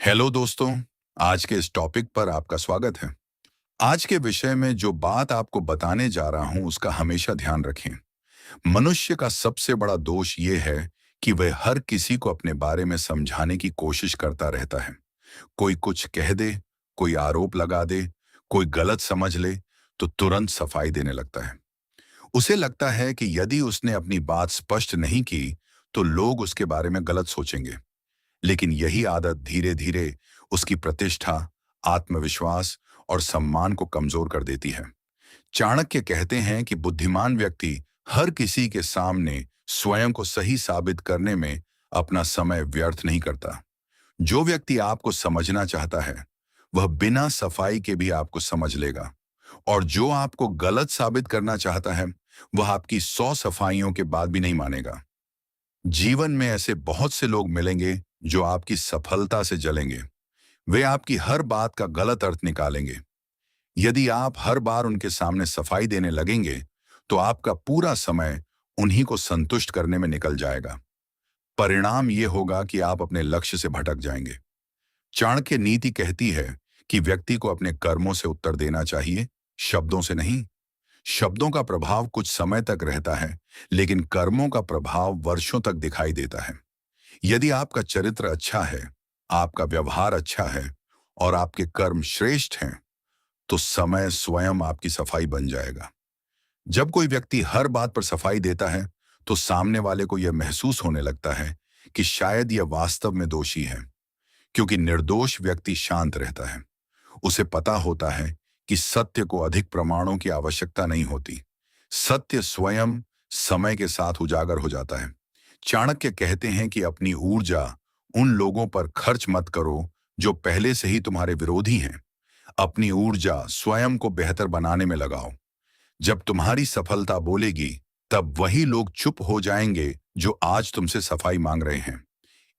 Hello दोस्तों। आज के इस टॉपिक पर आपका स्वागत है। आज के विषय में जो बात आपको बताने जा रहा हूं उसका हमेशा ध्यान रखें। मनुष्य का सबसे बड़ा दोष ये है कि वह हर किसी को अपने बारे में समझाने की कोशिश करता रहता है। कोई कुछ कह दे, कोई आरोप लगा दे, कोई गलत समझ ले तो तुरंत सफाई देने लगता है। उसे लगता है कि यदि उसने अपनी बात स्पष्ट नहीं की तो लोग उसके बारे में गलत सोचेंगे। लेकिन यही आदत धीरे धीरे उसकी प्रतिष्ठा, आत्मविश्वास और सम्मान को कमजोर कर देती है। चाणक्य कहते हैं कि बुद्धिमान व्यक्ति हर किसी के सामने स्वयं को सही साबित करने में अपना समय व्यर्थ नहीं करता। जो व्यक्ति आपको समझना चाहता है वह बिना सफाई के भी आपको समझ लेगा, और जो आपको गलत साबित करना चाहता है वह आपकी 100 सफाइयों के बाद भी नहीं मानेगा। जीवन में ऐसे बहुत से लोग मिलेंगे जो आपकी सफलता से जलेंगे। वे आपकी हर बात का गलत अर्थ निकालेंगे। यदि आप हर बार उनके सामने सफाई देने लगेंगे तो आपका पूरा समय उन्हीं को संतुष्ट करने में निकल जाएगा। परिणाम ये होगा कि आप अपने लक्ष्य से भटक जाएंगे। चाणक्य नीति कहती है कि व्यक्ति को अपने कर्मों से उत्तर देना चाहिए, शब्दों से नहीं। शब्दों का प्रभाव कुछ समय तक रहता है, लेकिन कर्मों का प्रभाव वर्षों तक दिखाई देता है। यदि आपका चरित्र अच्छा है, आपका व्यवहार अच्छा है और आपके कर्म श्रेष्ठ हैं, तो समय स्वयं आपकी सफाई बन जाएगा। जब कोई व्यक्ति हर बात पर सफाई देता है, तो सामने वाले को यह महसूस होने लगता है कि शायद यह वास्तव में दोषी है, क्योंकि निर्दोष व्यक्ति शांत रहता है। उसे पता होता है कि सत्य को अधिक प्रमाणों की आवश्यकता नहीं होती। सत्य स्वयं समय के साथ उजागर हो जाता है। चाणक्य कहते हैं कि अपनी ऊर्जा उन लोगों पर खर्च मत करो जो पहले से ही तुम्हारे विरोधी हैं। अपनी ऊर्जा स्वयं को बेहतर बनाने में लगाओ। जब तुम्हारी सफलता बोलेगी, तब वही लोग चुप हो जाएंगे जो आज तुमसे सफाई मांग रहे हैं।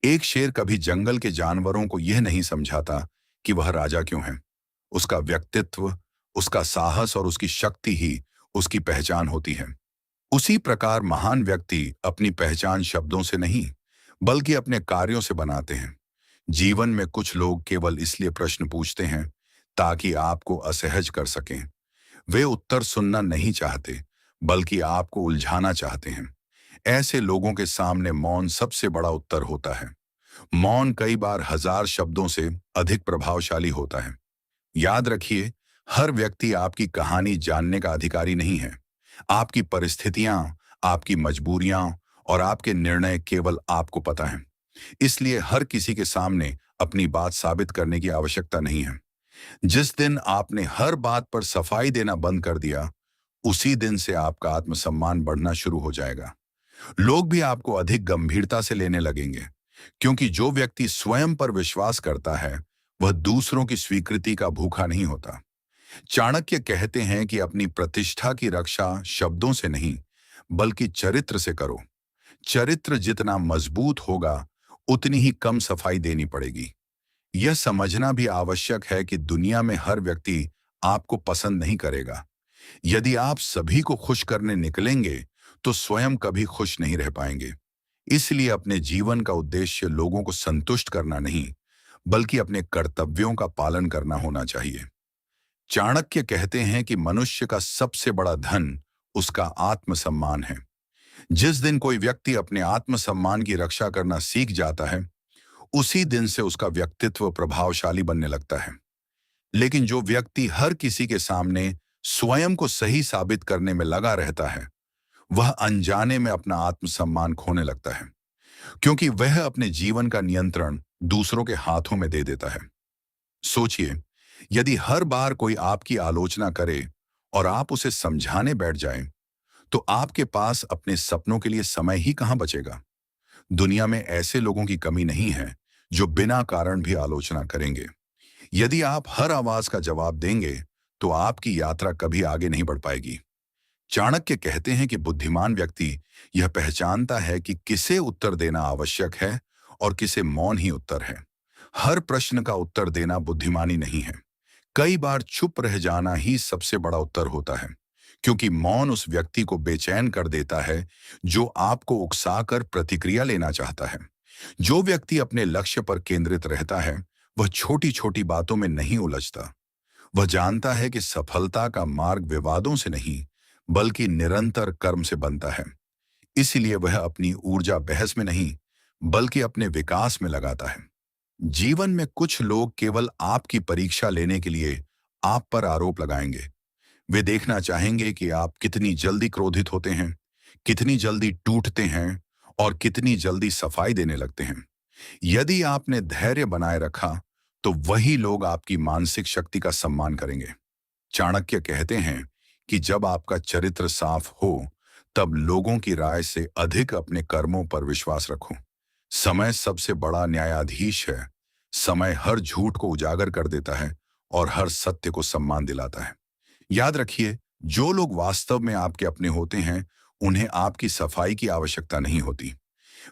एक शेर कभी जंगल के जानवरों को यह नहीं समझाता कि वह राजा क्यों है। उसका व्यक्तित्व, उसका साहस और उसकी शक्ति ही उसकी पहचान होती है। उसी प्रकार महान व्यक्ति अपनी पहचान शब्दों से नहीं, बल्कि अपने कार्यों से बनाते हैं। जीवन में कुछ लोग केवल इसलिए प्रश्न पूछते हैं ताकि आपको असहज कर सकें। वे उत्तर सुनना नहीं चाहते, बल्कि आपको उलझाना चाहते हैं। ऐसे लोगों के सामने मौन सबसे बड़ा उत्तर होता है। मौन कई बार 1000 शब्दों से अधिक प्रभावशाली होता है। याद रखिए, हर व्यक्ति आपकी कहानी जानने का अधिकारी नहीं है। आपकी परिस्थितियां, आपकी मजबूरियां और आपके निर्णय केवल आपको पता है। इसलिए हर किसी के सामने अपनी बात साबित करने की आवश्यकता नहीं है। जिस दिन आपने हर बात पर सफाई देना बंद कर दिया, उसी दिन से आपका आत्मसम्मान बढ़ना शुरू हो जाएगा। लोग भी आपको अधिक गंभीरता से लेने लगेंगे, क्योंकि जो व्यक्ति स्वयं पर विश्वास करता है वह दूसरों की स्वीकृति का भूखा नहीं होता। चाणक्य कहते हैं कि अपनी प्रतिष्ठा की रक्षा शब्दों से नहीं, बल्कि चरित्र से करो। चरित्र जितना मजबूत होगा, उतनी ही कम सफाई देनी पड़ेगी। यह समझना भी आवश्यक है कि दुनिया में हर व्यक्ति आपको पसंद नहीं करेगा। यदि आप सभी को खुश करने निकलेंगे तो स्वयं कभी खुश नहीं रह पाएंगे। इसलिए अपने जीवन का उद्देश्य लोगों को संतुष्ट करना नहीं, बल्कि अपने कर्तव्यों का पालन करना होना चाहिए। चाणक्य कहते हैं कि मनुष्य का सबसे बड़ा धन उसका आत्मसम्मान है। जिस दिन कोई व्यक्ति अपने आत्मसम्मान की रक्षा करना सीख जाता है, उसी दिन से उसका व्यक्तित्व प्रभावशाली बनने लगता है। लेकिन जो व्यक्ति हर किसी के सामने स्वयं को सही साबित करने में लगा रहता है, वह अनजाने में अपना आत्मसम्मान खोने लगता है, क्योंकि वह अपने जीवन का नियंत्रण दूसरों के हाथों में दे देता है। सोचिए, यदि हर बार कोई आपकी आलोचना करे और आप उसे समझाने बैठ जाएं, तो आपके पास अपने सपनों के लिए समय ही कहां बचेगा। दुनिया में ऐसे लोगों की कमी नहीं है जो बिना कारण भी आलोचना करेंगे। यदि आप हर आवाज का जवाब देंगे, तो आपकी यात्रा कभी आगे नहीं बढ़ पाएगी। चाणक्य कहते हैं कि बुद्धिमान व्यक्ति यह पहचानता है कि किसे उत्तर देना आवश्यक है और किसे मौन ही उत्तर है। हर प्रश्न का उत्तर देना बुद्धिमानी नहीं है। कई बार चुप रह जाना ही सबसे बड़ा उत्तर होता है, क्योंकि मौन उस व्यक्ति को बेचैन कर देता है जो आपको उकसाकर प्रतिक्रिया लेना चाहता है। जो व्यक्ति अपने लक्ष्य पर केंद्रित रहता है, वह छोटी छोटी बातों में नहीं उलझता। वह जानता है कि सफलता का मार्ग विवादों से नहीं, बल्कि निरंतर कर्म से बनता है। इसलिए वह अपनी ऊर्जा बहस में नहीं, बल्कि अपने विकास में लगाता है। जीवन में कुछ लोग केवल आपकी परीक्षा लेने के लिए आप पर आरोप लगाएंगे। वे देखना चाहेंगे कि आप कितनी जल्दी क्रोधित होते हैं, कितनी जल्दी टूटते हैं और कितनी जल्दी सफाई देने लगते हैं। यदि आपने धैर्य बनाए रखा, तो वही लोग आपकी मानसिक शक्ति का सम्मान करेंगे। चाणक्य कहते हैं कि जब आपका चरित्र साफ हो, तब लोगों की राय से अधिक अपने कर्मों पर विश्वास रखो। समय सबसे बड़ा न्यायाधीश है। समय हर झूठ को उजागर कर देता है और हर सत्य को सम्मान दिलाता है। याद रखिए, जो लोग वास्तव में आपके अपने होते हैं, उन्हें आपकी सफाई की आवश्यकता नहीं होती।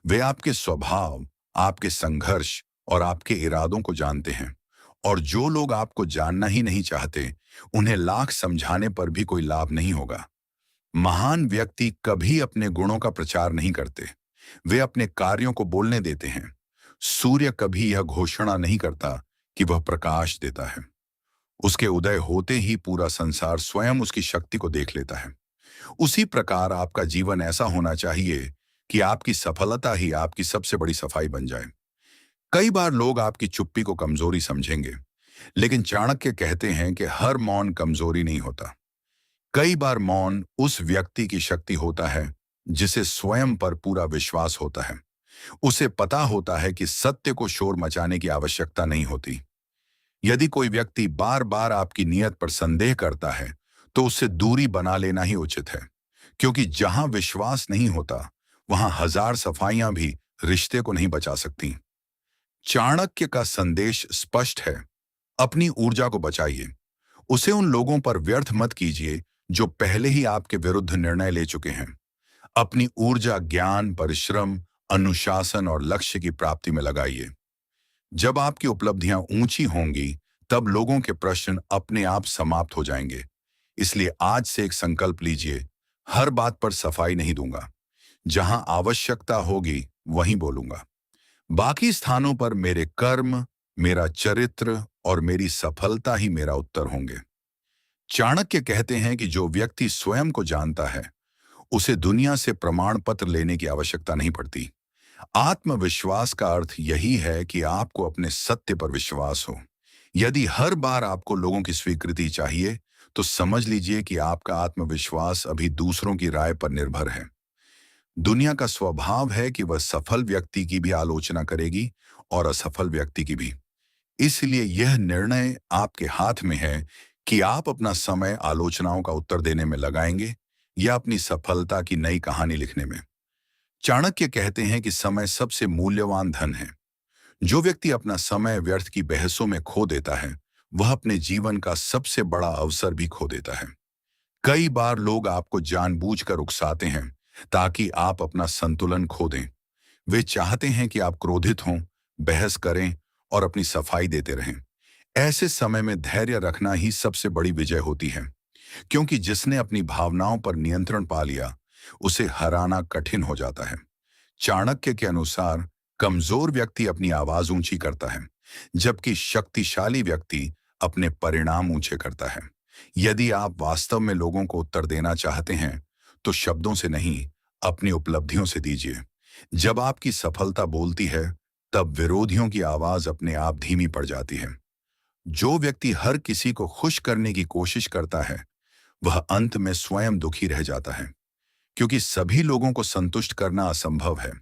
वे आपके स्वभाव, आपके संघर्ष और आपके इरादों को जानते हैं। और जो लोग आपको जानना ही नहीं चाहते, उन्हें लाख समझाने पर भी कोई लाभ नहीं होगा। महान व्यक्ति कभी अपने गुणों का प्रचार नहीं करते, वे अपने कार्यों को बोलने देते हैं। सूर्य कभी यह घोषणा नहीं करता कि वह प्रकाश देता है। उसके उदय होते ही पूरा संसार स्वयं उसकी शक्ति को देख लेता है। उसी प्रकार आपका जीवन ऐसा होना चाहिए कि आपकी सफलता ही आपकी सबसे बड़ी सफाई बन जाए। कई बार लोग आपकी चुप्पी को कमजोरी समझेंगे, लेकिन चाणक्य कहते हैं कि हर मौन कमजोरी नहीं होता। कई बार मौन उस व्यक्ति की शक्ति होता है जिसे स्वयं पर पूरा विश्वास होता है। उसे पता होता है कि सत्य को शोर मचाने की आवश्यकता नहीं होती। यदि कोई व्यक्ति बार बार आपकी नीयत पर संदेह करता है, तो उससे दूरी बना लेना ही उचित है, क्योंकि जहां विश्वास नहीं होता, वहां हजार सफाइयां भी रिश्ते को नहीं बचा सकती। चाणक्य का संदेश स्पष्ट है, अपनी ऊर्जा को बचाइए। उसे उन लोगों पर व्यर्थ मत कीजिए जो पहले ही आपके विरुद्ध निर्णय ले चुके हैं। अपनी ऊर्जा ज्ञान, परिश्रम, अनुशासन और लक्ष्य की प्राप्ति में लगाइए। जब आपकी उपलब्धियां ऊंची होंगी, तब लोगों के प्रश्न अपने आप समाप्त हो जाएंगे। इसलिए आज से एक संकल्प लीजिए, हर बात पर सफाई नहीं दूंगा। जहां आवश्यकता होगी वहीं बोलूंगा। बाकी स्थानों पर मेरे कर्म, मेरा चरित्र और मेरी सफलता ही मेरा उत्तर होंगे। चाणक्य कहते हैं कि जो व्यक्ति स्वयं को जानता है, उसे दुनिया से प्रमाण पत्र लेने की आवश्यकता नहीं पड़ती। आत्मविश्वास का अर्थ यही है कि आपको अपने सत्य पर विश्वास हो। यदि हर बार आपको लोगों की स्वीकृति चाहिए, तो समझ लीजिए कि आपका आत्मविश्वास अभी दूसरों की राय पर निर्भर है। दुनिया का स्वभाव है कि वह सफल व्यक्ति की भी आलोचना करेगी और असफल व्यक्ति की भी। इसलिए यह निर्णय आपके हाथ में है कि आप अपना समय आलोचनाओं का उत्तर देने में लगाएंगे या अपनी सफलता की नई कहानी लिखने में। चाणक्य कहते हैं कि समय सबसे मूल्यवान धन है। जो व्यक्ति अपना समय व्यर्थ की बहसों में खो देता है, वह अपने जीवन का सबसे बड़ा अवसर भी खो देता है। कई बार लोग आपको जानबूझकर उकसाते हैं ताकि आप अपना संतुलन खो दें। वे चाहते हैं कि आप क्रोधित हों, बहस करें और अपनी सफाई देते रहें। ऐसे समय में धैर्य रखना ही सबसे बड़ी विजय होती है, क्योंकि जिसने अपनी भावनाओं पर नियंत्रण पा लिया, उसे हराना कठिन हो जाता है। चाणक्य के अनुसार कमजोर व्यक्ति अपनी आवाज ऊंची करता है, जबकि शक्तिशाली व्यक्ति अपने परिणाम ऊंचे करता है। यदि आप वास्तव में लोगों को उत्तर देना चाहते हैं, तो शब्दों से नहीं, अपनी उपलब्धियों से दीजिए। जब आपकी सफलता बोलती है, तब विरोधियों की आवाज अपने आप धीमी पड़ जाती है। जो व्यक्ति हर किसी को खुश करने की कोशिश करता है, वह अंत में स्वयं दुखी रह जाता है, क्योंकि सभी लोगों को संतुष्ट करना असंभव है।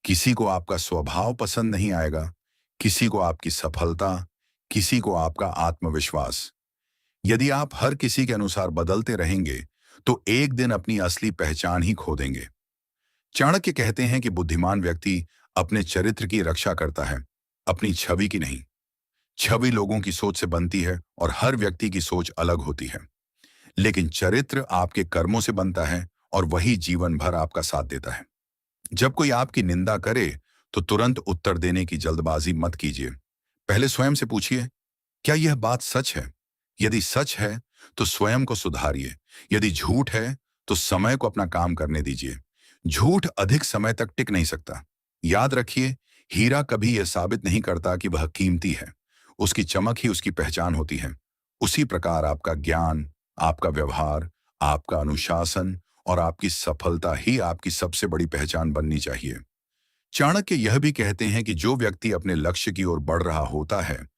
किसी को आपका स्वभाव पसंद नहीं आएगा, किसी को आपकी सफलता, किसी को आपका आत्मविश्वास। यदि आप हर किसी के अनुसार बदलते रहेंगे, तो एक दिन अपनी असली पहचान ही खो देंगे। चाणक्य कहते हैं कि बुद्धिमान व्यक्ति अपने चरित्र की रक्षा करता है, अपनी छवि की नहीं। छवि लोगों की सोच से बनती है और हर व्यक्ति की सोच अलग होती है, लेकिन चरित्र आपके कर्मों से बनता है और वही जीवन भर आपका साथ देता है। जब कोई आपकी निंदा करे, तो तुरंत उत्तर देने की जल्दबाजी मत कीजिए। पहले स्वयं से पूछिए, क्या यह बात सच है? यदि सच है, तो स्वयं को सुधारिए। यदि झूठ है, तो समय को अपना काम करने दीजिए। झूठ अधिक समय तक टिक नहीं सकता। याद रखिए, हीरा कभी यह साबित नहीं करता कि वह कीमती है। उसकी चमक ही उसकी पहचान होती है। उसी प्रकार आपका ज्ञान, आपका व्यवहार, आपका अनुशासन और आपकी सफलता ही आपकी सबसे बड़ी पहचान बननी चाहिए। चाणक्य यह भी कहते हैं कि जो व्यक्ति अपने लक्ष्य की ओर बढ़ रहा होता है,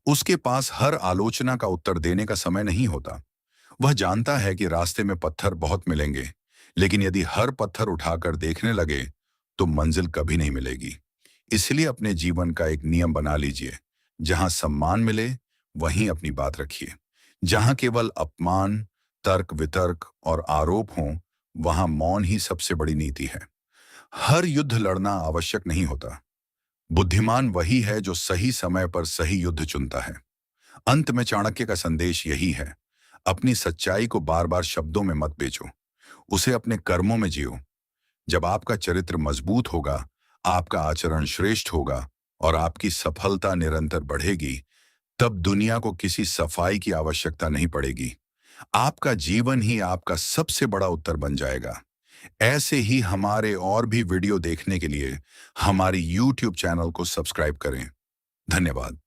उसके पास हर आलोचना का उत्तर देने का समय नहीं होता। वह जानता है कि रास्ते में पत्थर बहुत मिलेंगे, लेकिन यदि हर पत्थर उठाकर देखने लगे, तो मंजिल कभी नहीं मिलेगी। इसलिए अपने जीवन का एक नियम बना लीजिए। जहां सम्मान मिले, वहीं अपनी बात रखिए। जहां केवल अपमान, तर्क वितर्क और आरोप हों, वहां मौन ही सबसे बड़ी नीति है। हर युद्ध लड़ना आवश्यक नहीं होता। बुद्धिमान वही है जो सही समय पर सही युद्ध चुनता है। अंत में चाणक्य का संदेश यही है, अपनी सच्चाई को बार बार शब्दों में मत बेचो, उसे अपने कर्मों में जियो। जब आपका चरित्र मजबूत होगा, आपका आचरण श्रेष्ठ होगा और आपकी सफलता निरंतर बढ़ेगी, तब दुनिया को किसी सफाई की आवश्यकता नहीं पड़ेगी। आपका जीवन ही आपका सबसे बड़ा उत्तर बन जाएगा। ऐसे ही हमारे और भी वीडियो देखने के लिए हमारी YouTube चैनल को सब्सक्राइब करें। धन्यवाद।